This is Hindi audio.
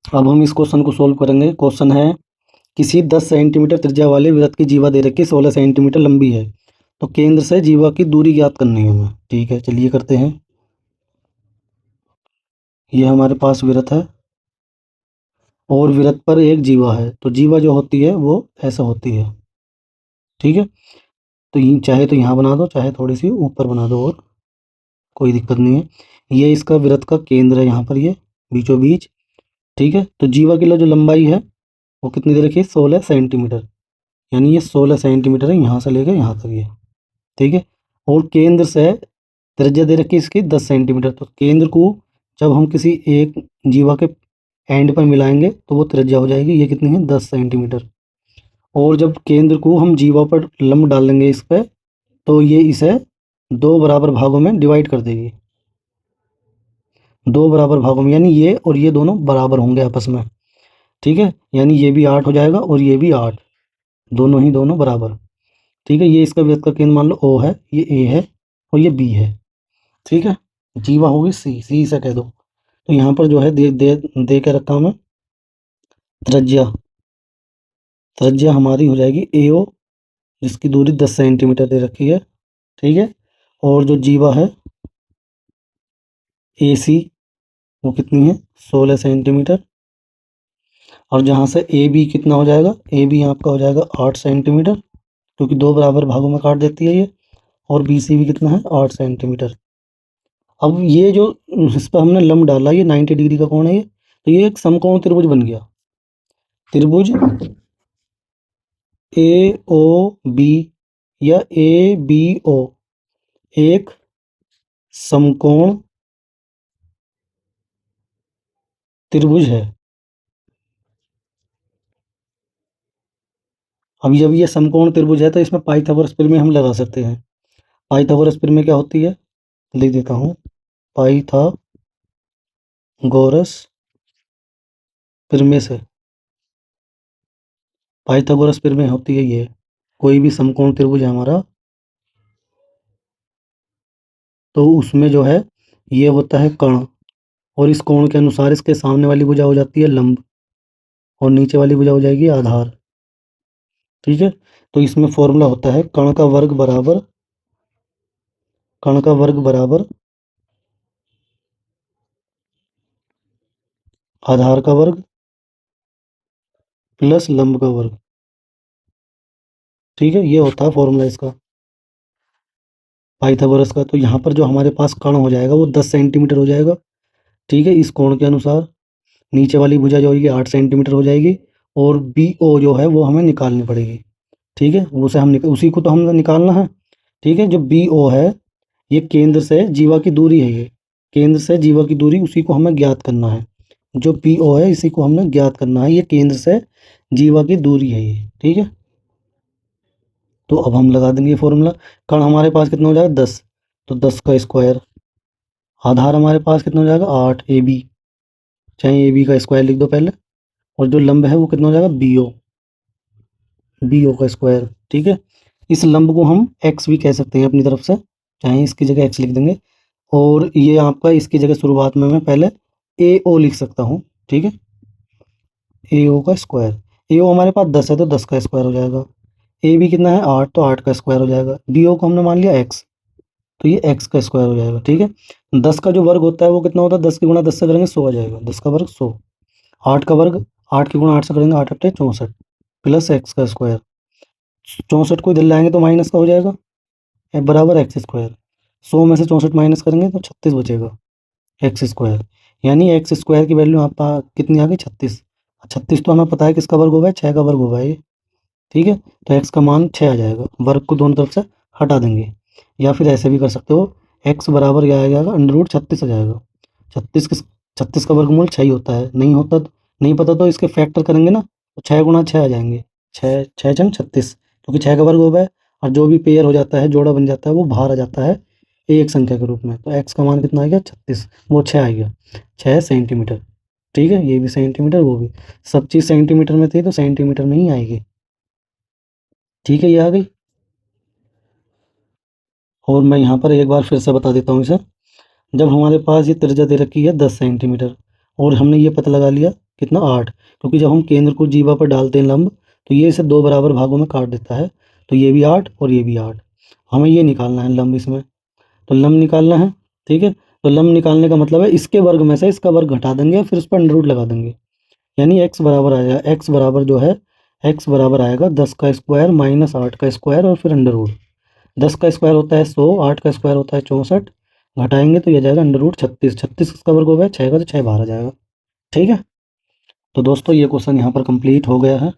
अब हम इस क्वेश्चन को सोल्व करेंगे। क्वेश्चन है, किसी 10 सेंटीमीटर त्रिज्या वाले वृत्त की जीवा दे रखी 16 सेंटीमीटर लंबी है, तो केंद्र से जीवा की दूरी ज्ञात करनी है हमें। ठीक है, चलिए करते हैं। ये हमारे पास वृत्त है और वृत्त पर एक जीवा है, तो जीवा जो होती है वो ऐसा होती है। ठीक है, तो चाहे तो यहाँ बना दो, चाहे थोड़ी सी ऊपर बना दो, और कोई दिक्कत नहीं है। ये इसका वृत्त का केंद्र है यहाँ पर, ये बीचों बीच। ठीक है, तो जीवा की जो लंबाई है वो कितनी दे रखी है, 16 सेंटीमीटर। यानी ये 16 सेंटीमीटर है यहाँ से लेकर यहाँ तक ये। ठीक है, और केंद्र से त्रिज्या दे रखी है इसकी 10 सेंटीमीटर। तो केंद्र को जब हम किसी एक जीवा के एंड पर मिलाएंगे तो वो त्रिज्या हो जाएगी, ये कितनी है, 10 सेंटीमीटर। और जब केंद्र को हम जीवा पर लंब डाल देंगे इस पर, तो ये इसे दो बराबर भागों में डिवाइड कर देगी। दो बराबर भागों में, यानी ये और ये दोनों बराबर होंगे आपस में। ठीक है, यानी ये भी 8 हो जाएगा और ये भी 8, दोनों ही दोनों बराबर। ठीक है, ये इसका वृत्त का केंद्र मान लो O है, ये A है और ये B है। ठीक है, जीवा होगी सी से कह दो। तो यहाँ पर जो है दे दे दे के रखा हमें त्रिज्या। त्रिज्या हमारी हो जाएगी AO, जिसकी दूरी 10 सेंटीमीटर दे रखी है। ठीक है, और जो जीवा है AC, वो कितनी है, 16 सेंटीमीटर। और जहाँ से AB कितना हो जाएगा, AB आपका हो जाएगा 8 सेंटीमीटर, क्योंकि दो बराबर भागों में काट देती है ये। और BC भी कितना है, 8 सेंटीमीटर। अब ये जो इस पर हमने लंब डाला, ये 90 डिग्री का कोण है ये, तो ये एक समकोण त्रिभुज बन गया। त्रिभुज AOB या ABO एक समकोण त्रिभुज है। अब जब ये समकोण त्रिभुज है तो इसमें पाइथागोरस प्रमेय हम लगा सकते हैं। पाइथागोरस प्रमेय क्या होती है, लिख देता हूँ। पाइथागोरस प्रमेय से, पाइथागोरस प्रमेय होती है ये, कोई भी समकोण त्रिभुज है हमारा, तो उसमें जो है ये होता है कर्ण, और इस कोण के अनुसार इसके सामने वाली भुजा हो जाती है लंब और नीचे वाली भुजा हो जाएगी आधार। ठीक है, तो इसमें फॉर्मूला होता है कर्ण का वर्ग बराबर, कर्ण का वर्ग बराबर आधार का वर्ग प्लस लंब का वर्ग। ठीक है, ये होता है फॉर्मूला इसका पाइथागोरस का। तो यहाँ पर जो हमारे पास कर्ण हो जाएगा वो 10 सेंटीमीटर हो जाएगा। ठीक है, इस कोण के अनुसार नीचे वाली भुजा जो होगी 8 सेंटीमीटर हो जाएगी, और BO जो है वो हमें निकालनी पड़ेगी। ठीक है, उसे हम उसी को तो हमें निकालना है। ठीक है, जो BO है ये केंद्र से जीवा की दूरी है, ये केंद्र से जीवा की दूरी, उसी को हमें ज्ञात करना है। जो PO है इसी को हमने ज्ञात करना है, ये केंद्र से जीवा की दूरी है ये। ठीक है, तो अब हम लगा देंगे फॉर्मूला। कर्ण हमारे पास कितना हो जाएगा, 10, तो 10 का स्क्वायर। आधार हमारे पास कितना हो जाएगा, 8 AB, चाहे AB का स्क्वायर लिख दो पहले। और जो लंब है वो कितना हो जाएगा, BO का स्क्वायर। ठीक है, इस लंब को हम X भी कह सकते हैं अपनी तरफ से, चाहे इसकी जगह X लिख देंगे। और ये आपका इसकी जगह शुरुआत में मैं पहले AO लिख सकता हूँ। ठीक है, AO का स्क्वायर। AO हमारे पास 10 है तो 10 का स्क्वायर हो जाएगा। AB कितना है, 8, तो 8 का स्क्वायर हो जाएगा। BO को हमने मान लिया X, तो ये X का स्क्वायर हो जाएगा। ठीक है, 10 का जो वर्ग होता है वो कितना होता है, 10 की गुणा 10 से करेंगे 100 आ जाएगा, 10 का वर्ग 100। 8 का वर्ग 8 की गुणा 8 से करेंगे 8 8 64, प्लस X का स्क्वायर। 64 को इधर लाएंगे तो माइनस का हो जाएगा, बराबर एक्स स्क्वायर। 100 में से 64 माइनस करेंगे तो 36 बचेगा, एक्स स्क्वायर। यानी एक्स स्क्वायर की वैल्यू आपका कितनी आ गई, 36। 36 तो हमें पता है किसका वर्ग होगा, 6 का वर्ग होगा ये। ठीक है, तो एक्स का मान 6 आ जाएगा। वर्ग को दोनों तरफ से हटा देंगे, या फिर ऐसे भी कर सकते हो, एक्स बराबर क्या आ जाएगा, √36 आ जाएगा। 36 का वर्गमूल 6 ही होता है, नहीं होता नहीं पता तो इसके फैक्टर करेंगे ना, तो 6 गुणा 6 आ जाएंगे, 6 6 छंग 36, क्योंकि 6 का वर्ग होगा है। और जो भी पेयर हो जाता है, जोड़ा बन जाता है, वो बाहर आ जाता है एक संख्या के रूप में। तो एक्स का मान कितना आ गया, 36, वो 6 आ गया, 6 सेंटीमीटर। ठीक है, ये भी सेंटीमीटर, वो भी, सब चीज़ सेंटीमीटर में थी तो सेंटीमीटर में ही आएगी। ठीक है, ये आ गई। और मैं यहाँ पर एक बार फिर से बता देता हूँ इसे। जब हमारे पास ये त्रिज्या दे रखी है 10 सेंटीमीटर, और हमने ये पता लगा लिया कितना 8, क्योंकि जब हम केंद्र को जीवा पर डालते हैं लंब तो ये इसे 2 बराबर भागों में काट देता है, तो ये भी 8 और ये भी 8। हमें ये निकालना है लंब इसमें, तो लंब निकालना है, ठीक है। तो लंब निकालने का मतलब है इसके वर्ग में से इसका वर्ग घटा देंगे, फिर उस पर अंडर रूट लगा देंगे, यानी x बराबर आ जाएगा, x बराबर जो है x बराबर आएगा 10 का स्क्वायर माइनस 8 का स्क्वायर और फिर अंडर रूट। 10 का स्क्वायर होता है 100, 8 का स्क्वायर होता है 64, घटाएंगे तो ये जाएगा अंडर रूट 36, 36 किसका वर्ग हो गया 6 का, तो 6 बाहर आ जाएगा, ठीक है। तो दोस्तों ये क्वेश्चन यहाँ पर कंप्लीट हो गया है।